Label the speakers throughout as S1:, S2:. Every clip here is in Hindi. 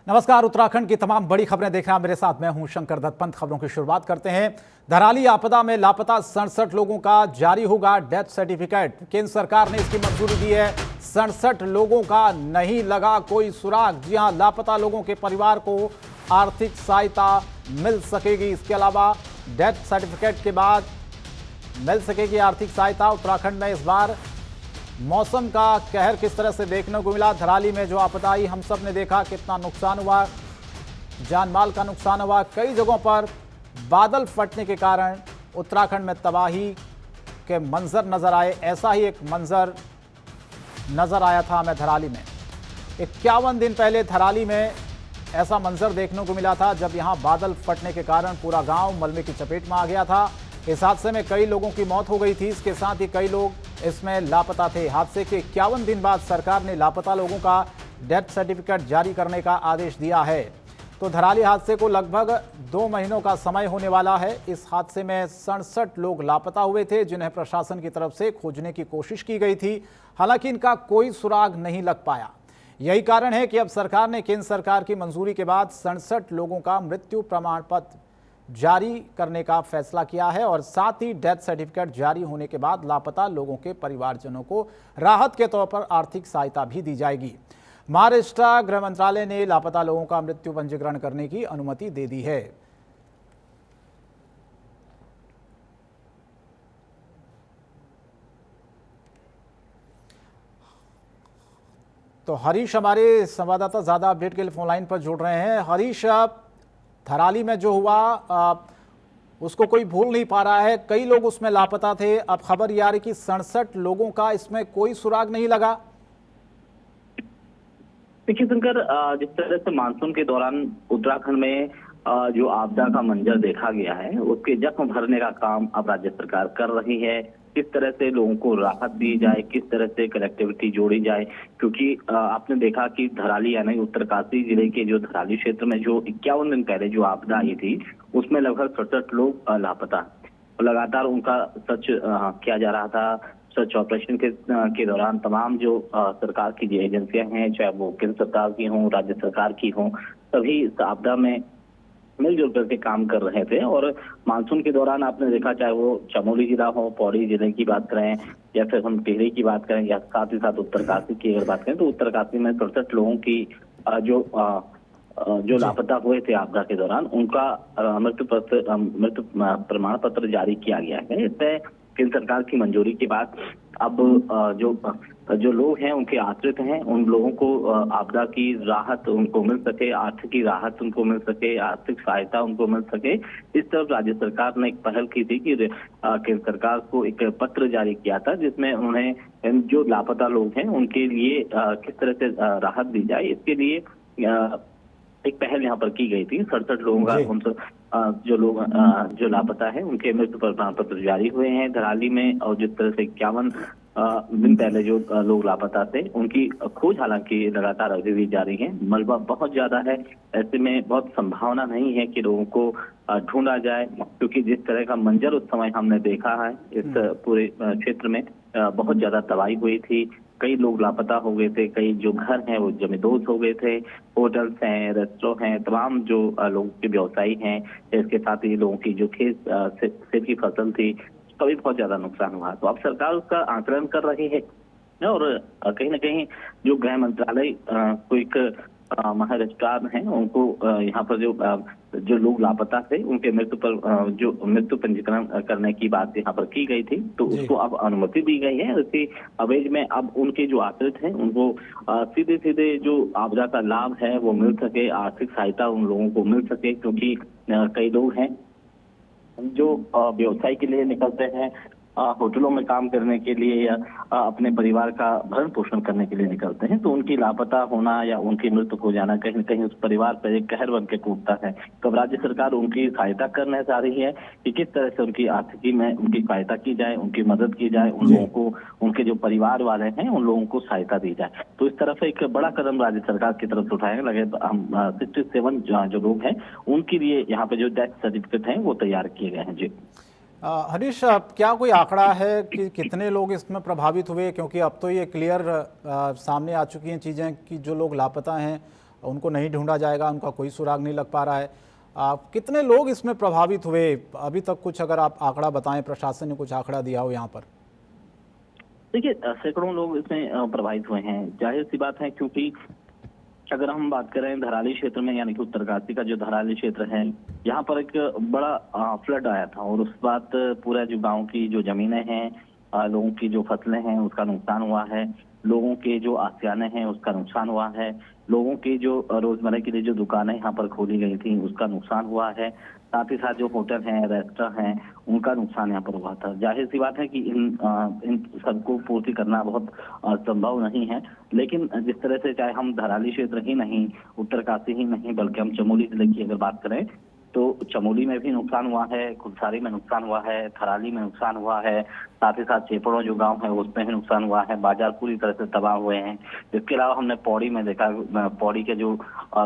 S1: नमस्कार। उत्तराखंड की तमाम बड़ी खबरें देख रहे हैं, मेरे साथ मैं हूं शंकर दत्त पंत। खबरों की शुरुआत करते हैं। धराली आपदा में लापता 67 लोगों का जारी होगा डेथ सर्टिफिकेट। केंद्र सरकार ने इसकी मंजूरी दी है। 67 लोगों का नहीं लगा कोई सुराग। जी हां, लापता लोगों के परिवार को आर्थिक सहायता मिल सकेगी। इसके अलावा डेथ सर्टिफिकेट के बाद मिल सकेगी आर्थिक सहायता। उत्तराखंड में इस बार मौसम का कहर किस तरह से देखने को मिला। धराली में जो आपदा आई, हम सब ने देखा कितना नुकसान हुआ, जान माल का नुकसान हुआ। कई जगहों पर बादल फटने के कारण उत्तराखंड में तबाही के मंजर नजर आए। ऐसा ही एक मंजर नजर आया था हमें धराली में। 51 दिन पहले धराली में ऐसा मंजर देखने को मिला था जब यहां बादल फटने के कारण पूरा गांव मलबे की चपेट में आ गया था। इस हादसे में कई लोगों की मौत हो गई थी। इसके साथ ही कई लोग इसमें लापता थे। हादसे के 51 दिन बाद सरकार ने लापता लोगों का डेथ सर्टिफिकेट जारी करने का आदेश दिया है। तो धराली हादसे को लगभग 2 महीनों का समय होने वाला है। इस हादसे में 67 लोग लापता हुए थे, जिन्हें प्रशासन की तरफ से खोजने की कोशिश की गई थी। हालांकि इनका कोई सुराग नहीं लग पाया। यही कारण है कि अब सरकार ने केंद्र सरकार की मंजूरी के बाद 67 लोगों का मृत्यु प्रमाण पत्र जारी करने का फैसला किया है और साथ ही डेथ सर्टिफिकेट जारी होने के बाद लापता लोगों के परिवारजनों को राहत के तौर पर आर्थिक सहायता भी दी जाएगी। महाराष्ट्र गृह मंत्रालय ने लापता लोगों का मृत्यु पंजीकरण करने की अनुमति दे दी है। तो हरीश हमारे संवाददाता ज्यादा अपडेट के लिए फोन लाइन पर जुड़ रहे हैं। हरीश, धराली में जो हुआ उसको कोई भूल नहीं पा रहा है। कई लोग उसमें लापता थे। अब खबर ये आ रही कि 67 लोगों का इसमें कोई सुराग नहीं लगा।
S2: देखिए शंकर, जिस तरह से मानसून के दौरान उत्तराखंड में जो आपदा का मंजर देखा गया है, उसके जख्म भरने का काम अब राज्य सरकार कर रही है। किस तरह से लोगों को राहत दी जाए, किस तरह से कनेक्टिविटी जोड़ी जाए, क्योंकि आपने देखा कि धराली यानी उत्तरकाशी जिले के जो धराली क्षेत्र में जो 51 दिन पहले जो आपदा आई थी, उसमें लगभग 67 लोग लापता। लगातार उनका सर्च किया जा रहा था। सर्च ऑपरेशन के दौरान तमाम जो सरकार की जो एजेंसियां हैं, चाहे वो केंद्र सरकार की हों, राज्य सरकार की हों, सभी इस आपदा में मिलजुल करके काम कर रहे थे। और मानसून के दौरान आपने देखा, चाहे वो चमोली जिला हो, पौड़ी जिले की बात करें, या फिर हम टिहरी की बात करें, या साथ ही साथ उत्तरकाशी की अगर बात करें, तो उत्तरकाशी में 67 लोगों की जो लापता हुए थे आपदा के दौरान, उनका मृत्यु प्रमाण पत्र जारी किया गया है। इसमें केंद्र सरकार की मंजूरी के बाद अब जो लोग हैं, उनके आश्रित हैं, उन लोगों को आपदा की राहत उनको मिल सके, आर्थिक की राहत उनको मिल सके, आर्थिक सहायता उनको मिल सके। इस तरफ राज्य सरकार ने एक पहल की थी कि केंद्र सरकार को एक पत्र जारी किया था, जिसमें उन्हें जो लापता लोग हैं उनके लिए किस तरह से राहत दी जाए, इसके लिए एक पहल यहाँ पर की गई थी। 67 लोगों का जो लापता है उनके मृत्यु प्रमाण पत्र जारी हुए हैं धराली में। और जिस तरह से 51 दिन पहले जो लोग लापता थे, उनकी खोज हालांकि लगातार अभी भी जारी है। मलबा बहुत ज्यादा है, ऐसे में बहुत संभावना नहीं है कि लोगों को ढूंढा जाए, क्योंकि जिस तरह का मंजर उस समय हमने देखा है, इस पूरे क्षेत्र में बहुत ज्यादा तबाही हुई थी। कई लोग लापता हो गए थे, कई जो घर हैं वो जमींदोज हो गए थे। होटल्स हैं, रेस्टोरेंट हैं, तमाम जो लोगों के व्यवसायी हैं, इसके साथ ही लोगों की जो खेत सेब की फसल थी, उसका भी बहुत ज्यादा नुकसान हुआ। तो अब सरकार उसका आकलन कर रही है और कहीं ना कहीं जो गृह मंत्रालय को एक महाराष्ट्र हैं, उनको यहाँ पर जो लोग लापता थे उनके जो मृत्यु पंजीकरण करने की बात यहाँ पर की गई थी, तो उसको अब अनुमति दी गई है। इसी अवेज में अब उनके जो आश्रित हैं उनको सीधे सीधे जो आपदा का लाभ है वो मिल सके, आर्थिक सहायता उन लोगों को मिल सके। क्योंकि कई लोग हैं जो व्यवसाय के लिए निकलते हैं, होटलों में काम करने के लिए, या अपने परिवार का भरण पोषण करने के लिए निकलते हैं, तो उनकी लापता होना या उनकी मृत्यु हो जाना कहीं न कहीं उस परिवार पर एक कहर बन के टूटता है। तो राज्य सरकार उनकी सहायता करने जा रही है कि किस तरह से उनकी आर्थिकी में उनकी सहायता की जाए, उनकी मदद की जाए, उन लोगों को, उनके जो परिवार वाले हैं उन लोगों को सहायता दी जाए। तो इस तरफ एक बड़ा कदम राज्य सरकार की तरफ से उठाए लगे। हम 67 जो लोग हैं उनके लिए यहाँ पे जो डेथ सर्टिफिकेट है वो तैयार किए गए हैं। जी
S1: हरीश, क्या कोई आंकड़ा है कि कितने लोग इसमें प्रभावित हुए? क्योंकि अब तो ये क्लियर सामने आ चुकी हैं चीज़ें कि जो लोग लापता हैं उनको नहीं ढूंढा जाएगा, उनका कोई सुराग नहीं लग पा रहा है। कितने लोग इसमें प्रभावित हुए अभी तक, कुछ अगर आप आंकड़ा बताएं, प्रशासन ने कुछ आंकड़ा दिया हो यहाँ पर?
S2: देखिए, सैकड़ों लोग इसमें प्रभावित हुए हैं। जाहिर सी बात है, क्योंकि अगर हम बात करें धराली क्षेत्र में, यानी कि उत्तरकाशी का जो धराली क्षेत्र है, यहाँ पर एक बड़ा फ्लड आया था और उस बात पूरा जो गांव की जो जमीनें हैं, लोगों की जो फसलें हैं, उसका नुकसान हुआ है। लोगों के जो आसियाने हैं उसका नुकसान हुआ है। लोगों की जो रोजमर्रा के लिए जो दुकानें यहाँ पर खोली गई थी उसका नुकसान हुआ है। साथ ही साथ जो होटल हैं, रेस्टोरेंट हैं, उनका नुकसान यहाँ पर हुआ था। जाहिर सी बात है कि इन सबको पूर्ति करना बहुत संभव नहीं है, लेकिन जिस तरह से, चाहे हम धराली क्षेत्र ही नहीं, उत्तरकाशी ही नहीं, बल्कि हम चमोली जिले की अगर बात करें तो चमोली में भी नुकसान हुआ है, खुलसारी में नुकसान हुआ है, थराली में नुकसान हुआ है, साथ ही साथ चेपड़ों जो गांव है उसमें भी नुकसान हुआ है। बाजार पूरी तरह से तबाह हुए हैं। इसके अलावा हमने पौड़ी में देखा, पौड़ी के जो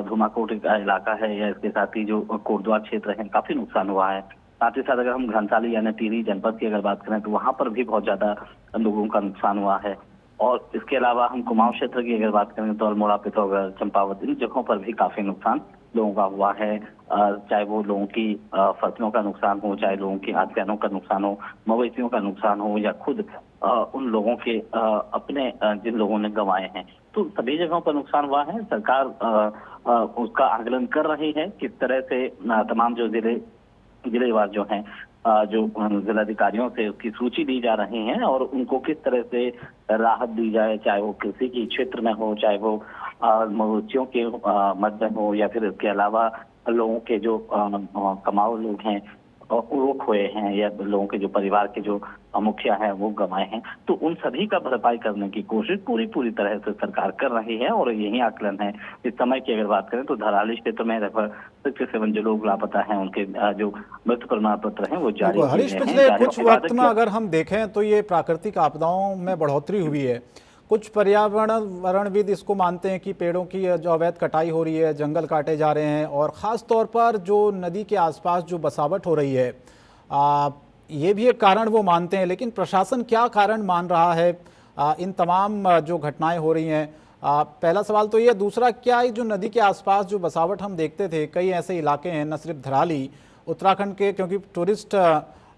S2: धुमाकोट का इलाका है या इसके साथ ही जो कोटद्वार क्षेत्र है, काफी नुकसान हुआ है। साथ ही साथ अगर हम घनसाली यानी टिहरी जनपद की अगर बात करें तो वहां पर भी बहुत ज्यादा लोगों का नुकसान हुआ है। और इसके अलावा हम कुमाऊं क्षेत्र की अगर बात करें तो अल्मोड़ा, पिथौरागढ़, चंपावत, इन जगहों पर भी काफी नुकसान लोगों का हुआ है। चाहे वो लोगों की फसलों का नुकसान हो, चाहे लोगों की आसियानों का नुकसान हो, मवेशियों का नुकसान हो, या खुद उन लोगों के अपने जिन लोगों ने गंवाए हैं, तो सभी जगहों पर नुकसान हुआ है। सरकार उसका आकलन कर रही है किस तरह से तमाम जो जिलेवार जो हैं, जो जिलाधिकारियों से उसकी सूची दी जा रही है और उनको किस तरह से राहत दी जाए, चाहे वो कृषि के क्षेत्र में हो, चाहे वो मवेशियों के मद में हो, या फिर इसके अलावा लोगों के जो कमाऊ लोग हैं वो खोए हैं, या लोगों के जो परिवार के जो मुखिया हैं वो गंवाए हैं, तो उन सभी का भरपाई करने की कोशिश पूरी तरह से सरकार कर रही है। और यही आकलन है इस समय की अगर बात करें तो धराली क्षेत्र में लगभग 67 जो लोग लापता हैं, उनके जो मृत्यु प्रमाण पत्र हैं वो जारी
S1: हरीश, पिछले कुछ वक्त में अगर हम देखें तो ये प्राकृतिक आपदाओं में बढ़ोतरी हुई है। कुछ पर्यावरणविद इसको मानते हैं कि पेड़ों की जो अवैध कटाई हो रही है, जंगल काटे जा रहे हैं, और ख़ास तौर पर जो नदी के आसपास जो बसावट हो रही है, ये भी एक कारण वो मानते हैं। लेकिन प्रशासन क्या कारण मान रहा है इन तमाम जो घटनाएं हो रही हैं? पहला सवाल तो ये। दूसरा, क्या जो नदी के आसपास जो बसावट हम देखते थे, कई ऐसे इलाके हैं, न सिर्फ धराली, उत्तराखंड के, क्योंकि टूरिस्ट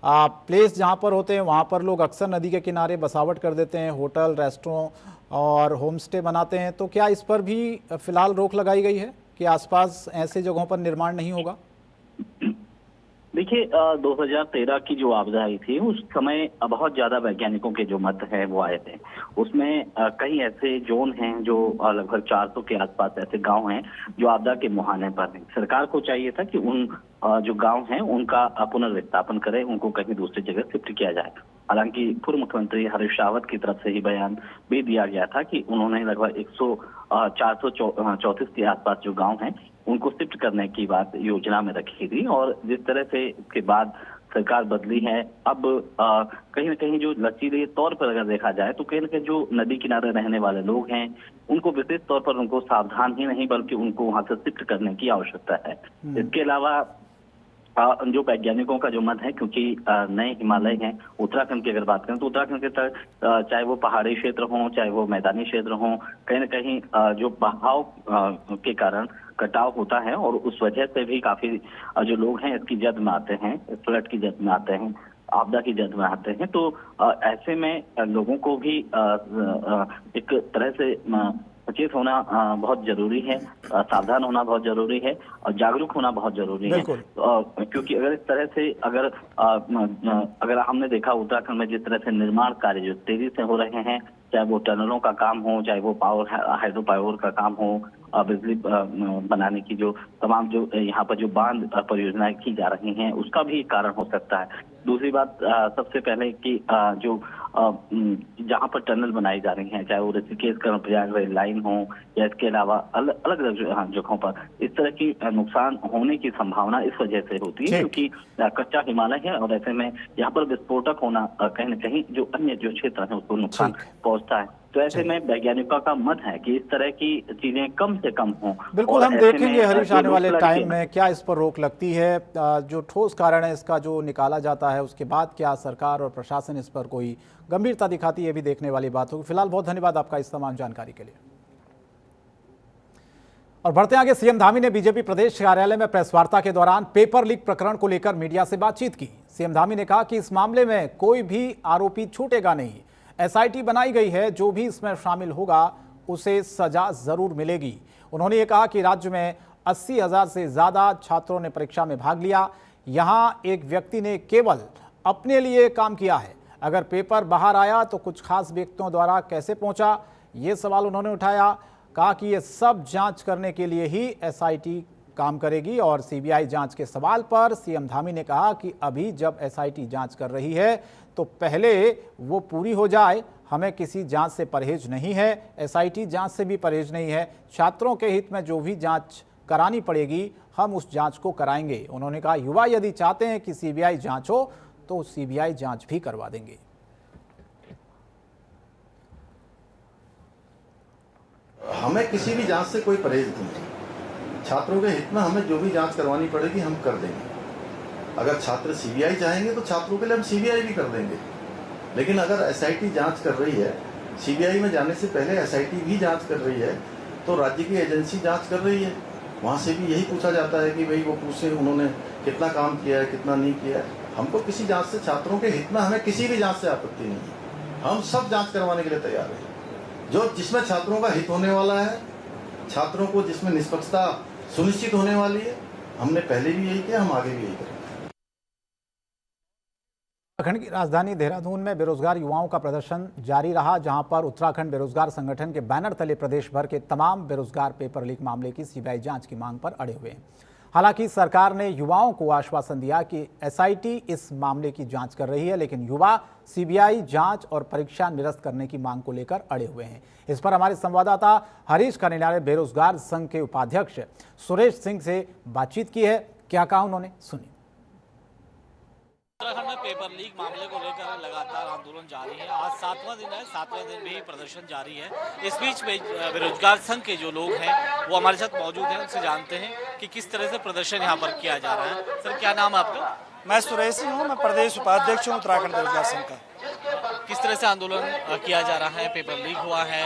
S1: प्लेस जहाँ पर होते हैं वहाँ पर लोग अक्सर नदी के किनारे बसावट कर देते हैं, होटल, रेस्टोरेंट और होम स्टे बनाते हैं, तो क्या इस पर भी फिलहाल रोक लगाई गई है कि आसपास ऐसे जगहों पर निर्माण नहीं होगा?
S2: देखिए, 2013 की जो आपदा आई थी उस समय बहुत ज्यादा वैज्ञानिकों के जो मत है वो आए थे। उसमें कई ऐसे जोन हैं जो लगभग 400 के आसपास ऐसे गांव हैं जो आपदा के मुहाने पर हैं। सरकार को चाहिए था कि उन जो गांव हैं उनका पुनर्विस्थापन करें, उनको कहीं दूसरी जगह शिफ्ट किया जाए। हालांकि पूर्व मुख्यमंत्री हरीश रावत की तरफ से ही बयान भी दिया गया था कि उन्होंने लगभग 434 के आसपास जो गांव हैं उनको शिफ्ट करने की बात योजना में रखी थी। और जिस तरह से इसके बाद सरकार बदली है, अब कहीं न कहीं जो लचीले तौर पर अगर देखा जाए तो कहीं न कहीं जो नदी किनारे रहने वाले लोग हैं उनको विशेष तौर पर उनको सावधान ही नहीं बल्कि उनको वहां से शिफ्ट करने की आवश्यकता है। इसके अलावा जो वैज्ञानिकों का जो मत है, क्योंकि नए हिमालय हैं, उत्तराखंड की अगर बात करें तो उत्तराखंड के तक चाहे वो पहाड़ी क्षेत्र हो, चाहे वो मैदानी क्षेत्र हो, कहीं न कहीं जो बहाव के कारण कटाव होता है और उस वजह से भी काफी जो लोग हैं इसकी जद में आते हैं, फ्लड की जद में आते हैं, आपदा की जद में आते हैं। तो ऐसे में लोगों को भी एक तरह से सचेत होना बहुत जरूरी है, सावधान होना बहुत जरूरी है और जागरूक होना बहुत जरूरी है। क्योंकि अगर इस तरह से अगर हमने देखा उत्तराखंड में जिस तरह से निर्माण कार्य जो तेजी से हो रहे हैं, चाहे वो टनलों का काम हो, चाहे वो हाइड्रो पावर का काम हो, बिजली बनाने की जो तमाम जो यहाँ पर जो बांध परियोजनाएं की जा रही हैं उसका भी कारण हो सकता है। दूसरी बात सबसे पहले कि जो जहाँ पर टनल बनाई जा रही हैं, चाहे वो ऋषिकेश कर्णप्रयाग रेल लाइन हो या इसके अलावा अलग अलग जगहों पर इस तरह की नुकसान होने की संभावना इस वजह से होती है क्योंकि कच्चा हिमालय है और ऐसे में यहाँ पर विस्फोटक होना कहीं न कहीं जो अन्य जो क्षेत्र है उसको नुकसान पहुंचता है। तो ऐसे में वैज्ञानिकों का मत है कि इस तरह की चीजें कम से कम हों।
S1: बिल्कुल, हम देखेंगे हरीश आने वाले टाइम में क्या इस पर रोक लगती है। जो ठोस कारण है इसका जो निकाला जाता है उसके बाद क्या सरकार और प्रशासन इस पर कोई गंभीरता दिखाती है, ये भी देखने वाली बात होगी। फिलहाल बहुत धन्यवाद आपका इस तमाम जानकारी के लिए। और बढ़ते आगे, सीएम धामी ने बीजेपी प्रदेश कार्यालय में प्रेस वार्ता के दौरान पेपर लीक प्रकरण को लेकर मीडिया से बातचीत की। सीएम धामी ने कहा कि इस मामले में कोई भी आरोपी छूटेगा नहीं। एसआईटी बनाई गई है, जो भी इसमें शामिल होगा उसे सजा जरूर मिलेगी। उन्होंने ये कहा कि राज्य में 80,000 से ज्यादा छात्रों ने परीक्षा में भाग लिया। यहां एक व्यक्ति ने केवल अपने लिए काम किया है। अगर पेपर बाहर आया तो कुछ खास व्यक्तियों द्वारा कैसे पहुंचा, ये सवाल उन्होंने उठाया। कहा कि ये सब जांच करने के लिए ही एसआईटी काम करेगी। और सीबीआई जांच के सवाल पर सीएम धामी ने कहा कि अभी जब एसआईटी जांच कर रही है तो पहले वो पूरी हो जाए। हमें किसी जांच से परहेज नहीं है, एसआईटी जांच से भी परहेज नहीं है। छात्रों के हित में जो भी जांच करानी पड़ेगी हम उस जांच को कराएंगे। उन्होंने कहा युवा यदि चाहते हैं कि सीबीआई जांच हो तो सीबीआई जांच भी करवा देंगे।
S3: हमें किसी भी जांच से कोई परहेज नहीं है। छात्रों के हित में हमें जो भी जांच करवानी पड़ेगी हम कर देंगे। अगर छात्र सीबीआई चाहेंगे तो छात्रों के लिए हम सीबीआई भी कर देंगे। लेकिन अगर एसआईटी जांच कर रही है, सीबीआई में जाने से पहले एसआईटी भी जांच कर रही है, तो राज्य की एजेंसी जांच कर रही है, वहां से भी यही पूछा जाता है कि भाई वो पूछे उन्होंने कितना काम किया है, कितना नहीं किया है। हमको किसी जांच से, छात्रों के हित में हमें किसी भी जांच से आपत्ति नहीं है। हम सब जांच करवाने के लिए तैयार हैं, जो जिसमें छात्रों का हित होने वाला है, छात्रों को जिसमें निष्पक्षता सुनिश्चित होने वाली है। हमने पहले भी यही किया, हम आगे भी यही करेंगे।
S1: उत्तराखंड की राजधानी देहरादून में बेरोजगार युवाओं का प्रदर्शन जारी रहा, जहां पर उत्तराखंड बेरोजगार संगठन के बैनर तले प्रदेश भर के तमाम बेरोजगार पेपर लीक मामले की सीबीआई जांच की मांग पर अड़े हुए हैं। हालांकि सरकार ने युवाओं को आश्वासन दिया कि एसआईटी इस मामले की जांच कर रही है, लेकिन युवा सीबीआई जांच और परीक्षा निरस्त करने की मांग को लेकर अड़े हुए हैं। इस पर हमारे संवाददाता हरीश कनिना ने बेरोजगार संघ के उपाध्यक्ष सुरेश सिंह से बातचीत की है। क्या कहा उन्होंने, सुनिए।
S4: उत्तराखंड में पेपर लीक मामले को लेकर लगातार आंदोलन जारी है। आज 7वां दिन है, 7वें दिन भी प्रदर्शन जारी है। इस बीच बेरोजगार संघ के जो लोग हैं वो हमारे साथ मौजूद हैं, उनसे जानते हैं कि किस तरह से प्रदर्शन यहाँ पर किया जा रहा है। सर, क्या नाम है आपका?
S5: मैं सुरेश सिंह हूँ, मैं प्रदेश उपाध्यक्ष हूँ उत्तराखंड बेरोजगार संघ का।
S4: किस तरह से आंदोलन किया जा रहा है? पेपर लीक हुआ है,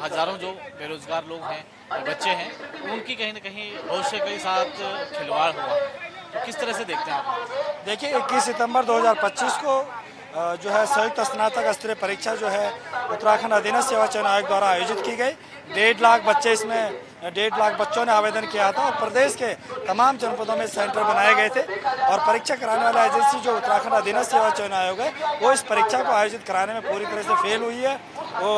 S4: हजारों जो बेरोजगार लोग हैं, बच्चे हैं, उनकी कहीं ना कहीं भविष्य के साथ खिलवाड़ हुआ है, तो किस तरह से देखते हैं आप?
S5: देखिए, 21 सितंबर 2025 को जो है संयुक्त स्नातक स्तरीय परीक्षा जो है उत्तराखंड अधीनस्थ सेवा चयन आयोग द्वारा आयोजित की गई। 1.5 लाख बच्चे, इसमें 1.5 लाख बच्चों ने आवेदन किया था और प्रदेश के तमाम जनपदों में सेंटर बनाए गए थे। और परीक्षा कराने वाला एजेंसी जो उत्तराखंड अधीनस्थ सेवा चयन आयोग है, वो इस परीक्षा को आयोजित कराने में पूरी तरह से फेल हुई है। वो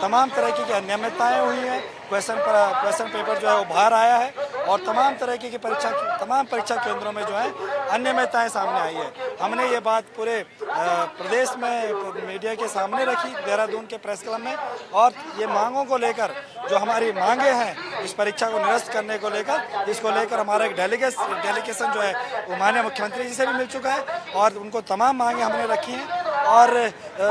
S5: तमाम तरह की अनियमितताएँ हुई हैं। क्वेश्चन पेपर जो है वो बाहर आया है और तमाम तरह की तमाम परीक्षा केंद्रों में जो है अनियमितताएँ सामने आई है। हमने ये बात पूरे प्रदेश में मीडिया के सामने रखी, देहरादून के प्रेस क्लब में। और ये मांगों को लेकर, जो हमारी मांगे हैं इस परीक्षा को निरस्त करने को लेकर, इसको लेकर हमारा एक डेलीगेशन जो है वो माननीय मुख्यमंत्री जी से भी मिल चुका है और उनको तमाम मांगे हमने रखी हैं। और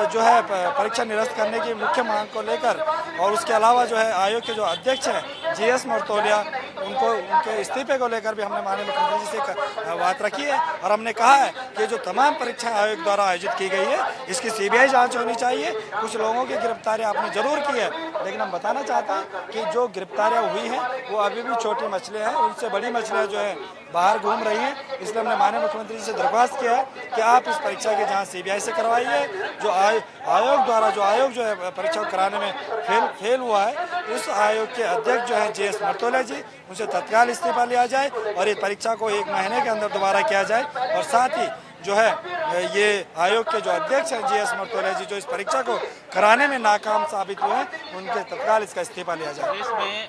S5: जो है परीक्षा निरस्त करने की मुख्य मांग को लेकर, और उसके अलावा जो है आयोग के जो अध्यक्ष हैं जीएस मर्तोलिया, उनके इस्तीफे को लेकर भी हमने माननीय मुख्यमंत्री जी से बात रखी है। और हमने कहा है कि जो तमाम परीक्षाएं आयोग द्वारा आयोजित की गई है, इसकी सीबीआई जांच होनी चाहिए। कुछ लोगों की गिरफ्तारी आपने जरूर की है, लेकिन हम बताना चाहते हैं कि जो गिरफ्तारियां हुई हैं वो अभी भी छोटी मछलियां हैं, उनसे बड़ी मछलियां जो है बाहर घूम रही हैं। इसलिए हमने माननीय मुख्यमंत्री जी से दरख्वास्त किया है कि आप इस परीक्षा की जांच सीबीआई से करवाइए। जो आयोग जो है परीक्षा कराने में फेल हुआ है, उस आयोग के अध्यक्ष जो है जीएस मर्तोलिया जी, उनसे तत्काल इस्तीफा लिया जाए और ये परीक्षा को 1 महीने के अंदर दोबारा किया जाए। और साथ ही जो है ये आयोग के जो अध्यक्ष हैं जीएस मर्तोलिया जी, जो इस परीक्षा को कराने में नाकाम साबित हुए हैं, उनके तत्काल इसका इस्तीफा लिया जाए।
S4: देश में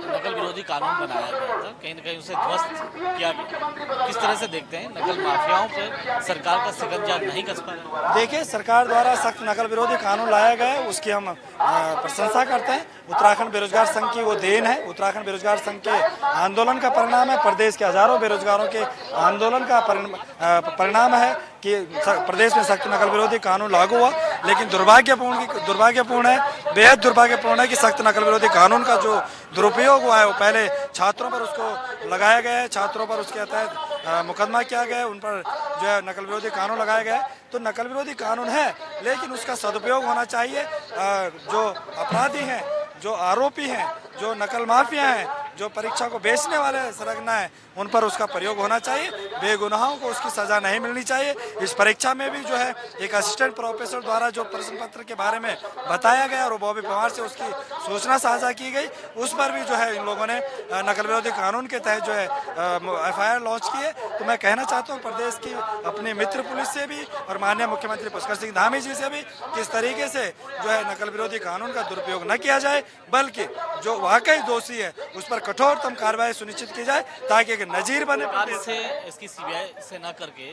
S4: नकल विरोधी कानून बनाया गया था, कहीं न कहीं उसे ध्वस्त किया गया। किस तरह से देखते हैं नकल माफियाओं पर सरकार का शिकंजा नहीं कस पा रहा?
S5: देखिए, सरकार द्वारा सख्त नकल विरोधी कानून लाया गया है, उसकी हम प्रशंसा करते हैं। उत्तराखंड बेरोजगार संघ की वो देन है। उत्तराखंड बेरोजगार संघ के आंदोलन का परिणाम है, प्रदेश के हजारों बेरोजगारों के आंदोलन का परिणाम है कि प्रदेश में सख्त नकल विरोधी कानून लागू हुआ। लेकिन दुर्भाग्यपूर्ण है, बेहद दुर्भाग्यपूर्ण है कि सख्त नकल विरोधी कानून का जो दुरुपयोग हुआ है वो पहले छात्रों पर उसको लगाया गया है, छात्रों पर उसके तहत मुकदमा किया गया है, उन पर जो है नकल विरोधी कानून लगाया गया है। तो नकल विरोधी कानून है, लेकिन उसका सदुपयोग होना चाहिए। जो अपराधी हैं, जो आरोपी हैं, जो नकल माफिया हैं, जो परीक्षा को बेचने वाले सरगना है, उन पर उसका प्रयोग होना चाहिए। बेगुनाहों को उसकी सज़ा नहीं मिलनी चाहिए। इस परीक्षा में भी जो है एक असिस्टेंट प्रोफेसर द्वारा जो प्रश्न पत्र के बारे में बताया गया और बॉबी पवार से उसकी सूचना साझा की गई, उस पर भी जो है इन लोगों ने नकल विरोधी कानून के तहत जो है FIR लॉन्च किए। तो मैं कहना चाहता हूँ प्रदेश की अपनी मित्र पुलिस से भी और माननीय मुख्यमंत्री पुष्कर सिंह धामी जी से भी किस तरीके से जो है नकल विरोधी कानून का दुरुपयोग न किया जाए, बल्कि जो वाकई दोषी है उस पर कठोरतम कार्रवाई सुनिश्चित की जाए ताकि एक नजीर बने।
S4: से इसकी CBI से न करके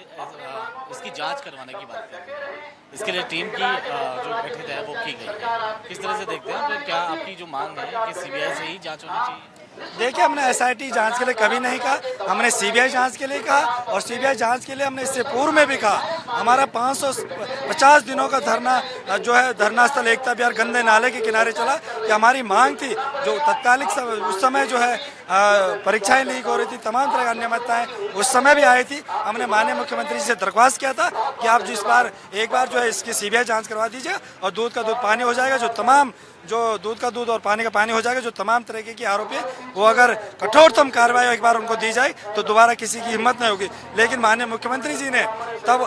S4: इसकी जांच करवाने की बात करते हैं, इसके लिए टीम की जो गठित है वो की गई है, किस तरह से देखते हैं? तो क्या आपकी जो मांग है कि CBI से ही जांच होनी चाहिए?
S5: देखिए, हमने SIT जांच के लिए कभी नहीं कहा, हमने CBI जांच के लिए कहा और CBI जांच के लिए हमने इससे पूर्व में भी कहा। हमारा 550 दिनों का धरना जो है धरना स्थल एकता विहार गंदे नाले के किनारे चला कि हमारी मांग थी जो तत्कालिक उस समय जो है परीक्षाएं लीक हो रही थी, तमाम तरह की अनियमितताएं उस समय भी आई थी। हमने माननीय मुख्यमंत्री जी से दरख्वास्त किया था कि आप जिस बार एक बार जो है इसकी CBI जांच करवा दीजिए और दूध का दूध पानी हो जाएगा, जो दूध का दूध और पानी का पानी हो जाएगा। जो तमाम तरीके की आरोपी है वो अगर कठोरतम कार्रवाई एक बार उनको दी जाए तो दोबारा किसी की हिम्मत नहीं होगी। लेकिन माननीय मुख्यमंत्री जी ने तब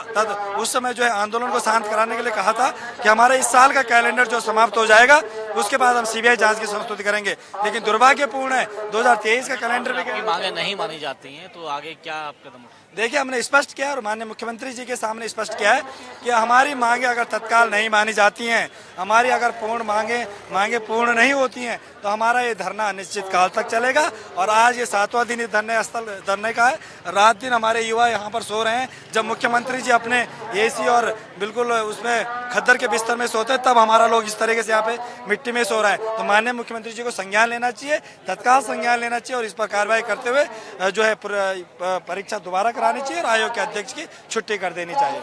S5: उस समय जो है आंदोलन को शांत कराने के लिए कहा था कि हमारे इस साल का कैलेंडर जो समाप्त हो जाएगा उसके बाद हम CBI जांच की संस्तुति करेंगे। लेकिन दुर्भाग्यपूर्ण है 2023 का कैलेंडर भी
S4: मांगे नहीं मानी जाती हैं, तो आगे क्या आप कदम?
S5: देखिए, हमने स्पष्ट किया और माननीय मुख्यमंत्री जी के सामने स्पष्ट किया है कि हमारी मांगे अगर तत्काल नहीं मानी जाती हैं, हमारी अगर पूर्ण मांगे पूर्ण नहीं होती हैं, तो हमारा ये धरना अनिश्चित काल तक चलेगा। और आज ये 7वां दिन धरने का है। रात दिन हमारे युवा यहाँ पर सो रहे हैं। जब मुख्यमंत्री जी अपने AC और बिल्कुल उसमें खद्दर के बिस्तर में सोते तब हमारा लोग इस तरीके से यहाँ पे मिट्टी में सो रहा है। तो माननीय मुख्यमंत्री जी को संज्ञान लेना चाहिए, तत्काल संज्ञान लेना चाहिए और इस पर कार्रवाई करते हुए जो है परीक्षा दोबारा करानी चाहिए और आयोग के अध्यक्ष की छुट्टी कर देनी चाहिए।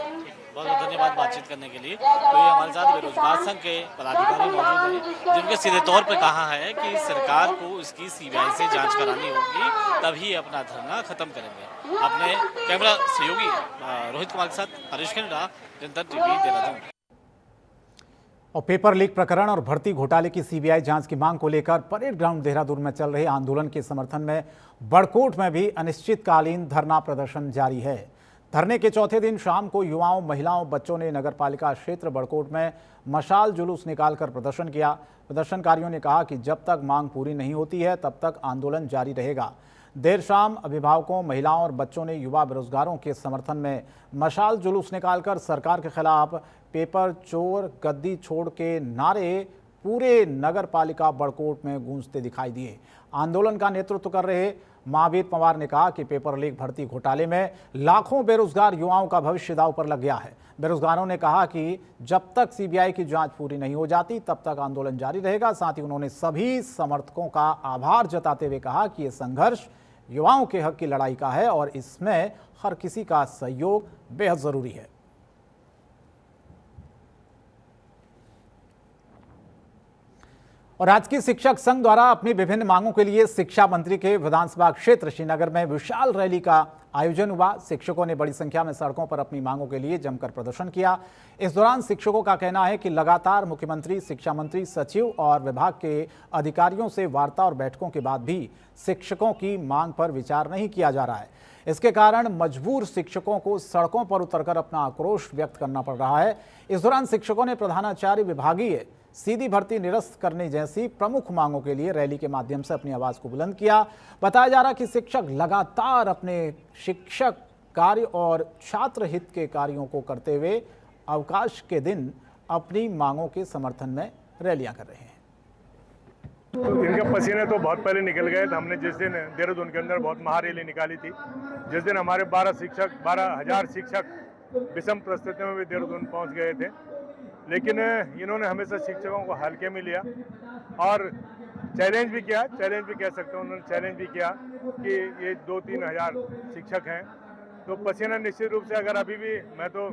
S4: बहुत बहुत धन्यवाद बातचीत करने के लिए। तो ये हमारे साथ बेरोजगार संघ के पदाधिकारी मौजूद हैं जिनके सीधे तौर पर कहा है कि सरकार को इसकी CBI से जांच करानी होगी, तभी अपना धरना खत्म करेंगे। अपने कैमरा सहयोगी रोहित कुमार के साथ हरीश खंडा, जनता TV, देहरादून।
S1: और पेपर लीक प्रकरण और भर्ती घोटाले की CBI जांच की मांग को लेकर परेड ग्राउंड देहरादून में चल रहे आंदोलन के समर्थन में बड़कोट में भी अनिश्चितकालीन धरना प्रदर्शन जारी है। धरने के चौथे दिन शाम को युवाओं, महिलाओं, बच्चों ने नगरपालिका क्षेत्र बड़कोट में मशाल जुलूस निकालकर प्रदर्शन किया। प्रदर्शनकारियों ने कहा कि जब तक मांग पूरी नहीं होती है तब तक आंदोलन जारी रहेगा। देर शाम अभिभावकों, महिलाओं और बच्चों ने युवा बेरोजगारों के समर्थन में मशाल जुलूस निकालकर सरकार के खिलाफ पेपर चोर, गद्दी छोड़ के नारे पूरे नगरपालिका बड़कोट में गूंजते दिखाई दिए। आंदोलन का नेतृत्व कर रहे महावीर पवार ने कहा कि पेपर लीक भर्ती घोटाले में लाखों बेरोजगार युवाओं का भविष्य दांव पर लग गया है। बेरोजगारों ने कहा कि जब तक CBI की जांच पूरी नहीं हो जाती तब तक आंदोलन जारी रहेगा। साथ ही उन्होंने सभी समर्थकों का आभार जताते हुए कहा कि ये संघर्ष युवाओं के हक की लड़ाई का है और इसमें हर किसी का सहयोग बेहद जरूरी है। और राजकीय शिक्षक संघ द्वारा अपनी विभिन्न मांगों के लिए शिक्षा मंत्री के विधानसभा क्षेत्र श्रीनगर में विशाल रैली का आयोजन हुआ। शिक्षकों ने बड़ी संख्या में सड़कों पर अपनी मांगों के लिए जमकर प्रदर्शन किया। इस दौरान शिक्षकों का कहना है कि लगातार मुख्यमंत्री, शिक्षा मंत्री, सचिव और विभाग के अधिकारियों से वार्ता और बैठकों के बाद भी शिक्षकों की मांग पर विचार नहीं किया जा रहा है। इसके कारण मजबूर शिक्षकों को सड़कों पर उतरकर अपना आक्रोश व्यक्त करना पड़ रहा है। इस दौरान शिक्षकों ने प्रधानाचार्य विभागीय सीधी भर्ती निरस्त करने जैसी प्रमुख मांगों के लिए रैली के माध्यम से अपनी आवाज को बुलंद किया। बताया जा रहा कि शिक्षक लगातार अपने शिक्षक कार्य और छात्र हित के कार्यों को करते हुए अवकाश के दिन अपनी मांगों के समर्थन में रैलियां कर रहे हैं।
S6: तो इनके पसीने तो बहुत पहले निकल गए थे। हमने जिस दिन देहरादून के अंदर बहुत महारैली निकाली थी, जिस दिन हमारे 12,000 शिक्षक विषम परिस्थितियों में भी देहरादून पहुंच गए थे, लेकिन इन्होंने हमेशा शिक्षकों को हल्के में लिया और चैलेंज भी किया, चैलेंज भी कह सकते हैं, उन्होंने चैलेंज भी किया कि ये 2-3 हज़ार शिक्षक हैं तो पसीना निश्चित रूप से, अगर अभी भी मैं तो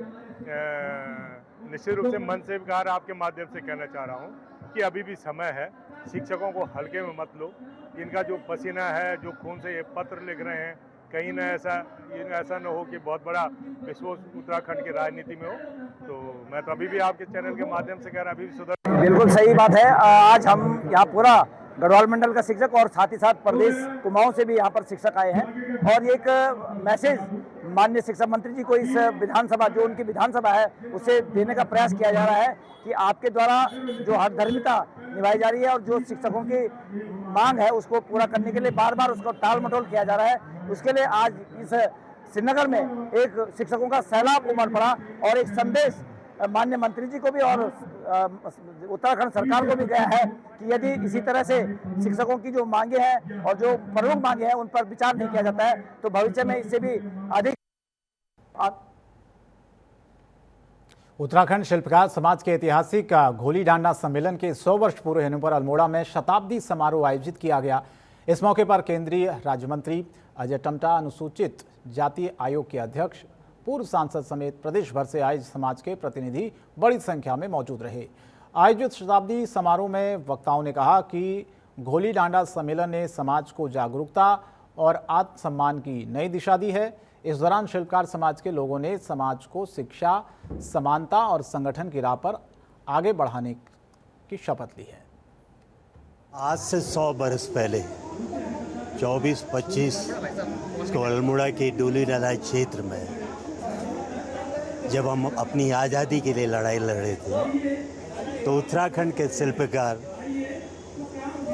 S6: निश्चित रूप से मन से भी आपके माध्यम से कहना चाह रहा हूँ कि अभी भी समय है, शिक्षकों को हल्के में मत लो। इनका जो पसीना है, जो खून से ये पत्र लिख रहे हैं, कहीं ना ऐसा न हो कि बहुत बड़ा विस्फोट उत्तराखंड की राजनीति में हो। तो मैं तो अभी भी आपके चैनल के माध्यम से कह रहा, अभी भी सुधर।
S7: बिल्कुल सही बात है। आज हम यहाँ पूरा गढ़वाल मंडल का शिक्षक और साथ ही साथ प्रदेश कुमाऊं से भी यहाँ पर शिक्षक आए हैं। और एक मैसेज माननीय शिक्षा मंत्री जी को इस विधानसभा, जो उनकी विधानसभा है, उसे देने का प्रयास किया जा रहा है कि आपके द्वारा जो हकधर्मिता निभाई जा रही है और जो शिक्षकों की मांग है उसको पूरा करने के लिए बार बार उसको टाल मटोल किया जा रहा है। उसके लिए आज इस श्रीनगर में एक शिक्षकों का सैलाब उमड़ पड़ा और एक संदेश माननीय मंत्री जी को भी और उत्तराखंड सरकार को भी गया है कि यदि इसी तरह से शिक्षकों की जो मांगे हैं और जो प्रमुख मांगे हैं उन पर विचार नहीं किया जाता है तो भविष्य में इससे भी अधिक।
S1: उत्तराखंड शिल्पकार समाज के ऐतिहासिक घोली डांडा सम्मेलन के 100 वर्ष पूरे होने पर अल्मोड़ा में शताब्दी समारोह आयोजित किया गया। इस मौके पर केंद्रीय राज्य मंत्री अजय टम्टा, अनुसूचित जाति आयोग के अध्यक्ष, पूर्व सांसद समेत प्रदेश भर से आए समाज के प्रतिनिधि बड़ी संख्या में मौजूद रहे। आयोजित शताब्दी समारोह में वक्ताओं ने कहा कि घोली डांडा सम्मेलन ने समाज को जागरूकता और आत्मसम्मान की नई दिशा दी है। इस दौरान शिल्पकार समाज के लोगों ने समाज को शिक्षा, समानता और संगठन की राह पर आगे बढ़ाने की शपथ ली है।
S8: आज से 100 बरस पहले 24-25 को अल्मोड़ा के डोली डांडा क्षेत्र में जब हम अपनी आज़ादी के लिए लड़ाई लड़ रहे थे तो उत्तराखंड के शिल्पकार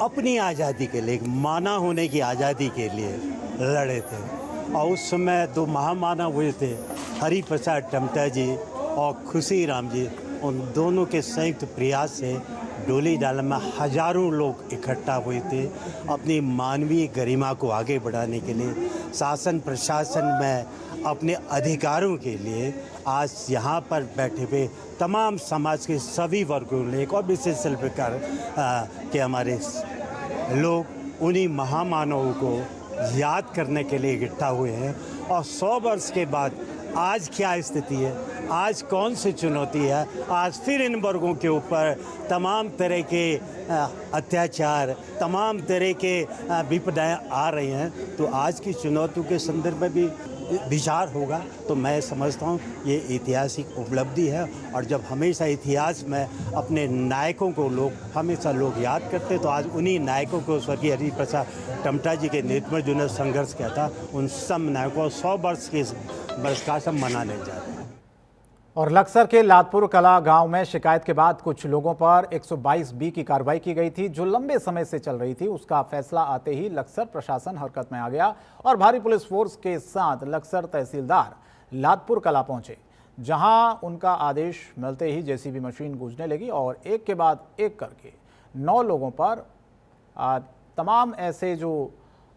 S8: अपनी आज़ादी के लिए, माना होने की आज़ादी के लिए लड़े थे। और उस समय 2 महामानव हुए थे, हरि प्रसाद टम्टा जी और खुशी राम जी। उन दोनों के संयुक्त प्रयास से डोली डांडा में हजारों लोग इकट्ठा हुए थे अपनी मानवीय गरिमा को आगे बढ़ाने के लिए, शासन प्रशासन में अपने अधिकारों के लिए। आज यहाँ पर बैठे हुए तमाम समाज के सभी वर्गों ने, एक और विशेष शिल्पकार के हमारे लोग उन्हीं महामानवों को याद करने के लिए इकट्ठा हुए हैं। और 100 वर्ष के बाद आज क्या स्थिति है, आज कौन सी चुनौती है, आज फिर इन वर्गों के ऊपर तमाम तरह के अत्याचार, तमाम तरह के विपदाएं आ रही हैं। तो आज की चुनौतियों के संदर्भ में भी विचार होगा। तो मैं समझता हूँ ये ऐतिहासिक उपलब्धि है। और जब हमेशा इतिहास में अपने नायकों को हमेशा लोग याद करते, तो आज उन्हीं नायकों को स्वर्गीय हरि प्रसाद टम्टा जी के नेतृत्व में जिन्होंने संघर्ष किया था, उन सब नायकों 100 वर्ष के वर्षगांठ मनाने जा रहे हैं।
S1: और लक्सर के लादपुर कला गांव में शिकायत के बाद कुछ लोगों पर 122B की कार्रवाई की गई थी, जो लंबे समय से चल रही थी। उसका फैसला आते ही लक्सर प्रशासन हरकत में आ गया और भारी पुलिस फोर्स के साथ लक्सर तहसीलदार लादपुर कला पहुंचे, जहां उनका आदेश मिलते ही जेसीबी मशीन गूंजने लगी और एक के बाद एक करके 9 लोगों पर तमाम ऐसे जो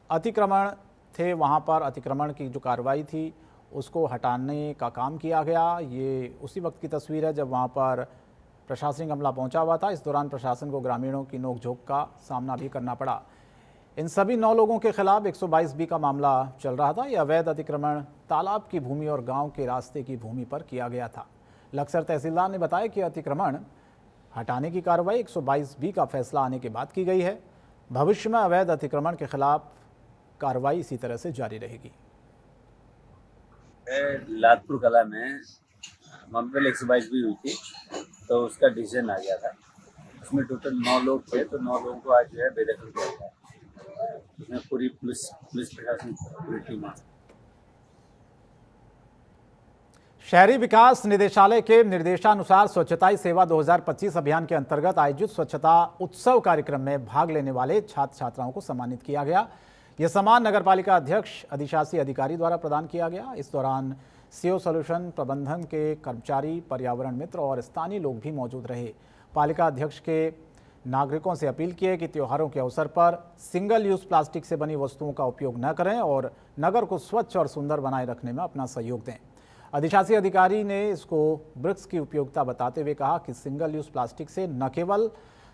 S1: अतिक्रमण थे, वहां पर अतिक्रमण की जो कार्रवाई थी उसको हटाने का काम किया गया। ये उसी वक्त की तस्वीर है जब वहाँ पर प्रशासनिक अमला पहुंचा हुआ था। इस दौरान प्रशासन को ग्रामीणों की नोकझोंक का सामना भी करना पड़ा। इन सभी 9 लोगों के खिलाफ 122B का मामला चल रहा था। यह अवैध अतिक्रमण तालाब की भूमि और गांव के रास्ते की भूमि पर किया गया था। लक्सर तहसीलदार ने बताया कि अतिक्रमण हटाने की कार्रवाई 122B का फैसला आने के बाद की गई है। भविष्य में अवैध अतिक्रमण के खिलाफ कार्रवाई इसी तरह से जारी रहेगी।
S9: लादपुर कला में पहले 122B हुई थी, तो उसका डिसीजन आ गया था। उसमें टोटल 9 लोग थे, तो 9 लोगों को आज जो है बेदखल किया गया। उसमें पूरी पुलिस प्रशासन पूरी टीम है।
S1: शहरी विकास निदेशालय के निर्देशानुसार स्वच्छता ही सेवा 2025 अभियान के अंतर्गत आयोजित स्वच्छता उत्सव कार्यक्रम में भाग लेने वाले छात्र छात्राओं को सम्मानित किया गया। यह सम्मान नगरपालिका अध्यक्ष अधिशासी अधिकारी द्वारा प्रदान किया गया। इस दौरान सीओ सॉल्यूशन प्रबंधन के कर्मचारी, पर्यावरण मित्र और स्थानीय लोग भी मौजूद रहे। पालिका अध्यक्ष के नागरिकों से अपील की है कि त्योहारों के अवसर पर सिंगल यूज प्लास्टिक से बनी वस्तुओं का उपयोग न करें और नगर को स्वच्छ और सुंदर बनाए रखने में अपना सहयोग दें। अधिशासी अधिकारी ने इसको ब्रिक्स की उपयोगिता बताते हुए कहा कि सिंगल यूज प्लास्टिक से न केवल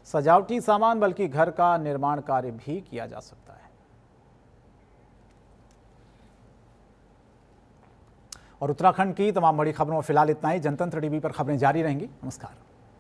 S1: सजावटी सामान बल्कि घर का निर्माण कार्य भी किया जा सकता है। और उत्तराखंड की तमाम बड़ी खबरों में फिलहाल इतना ही। जनतंत्र टीवी पर खबरें जारी रहेंगी। नमस्कार।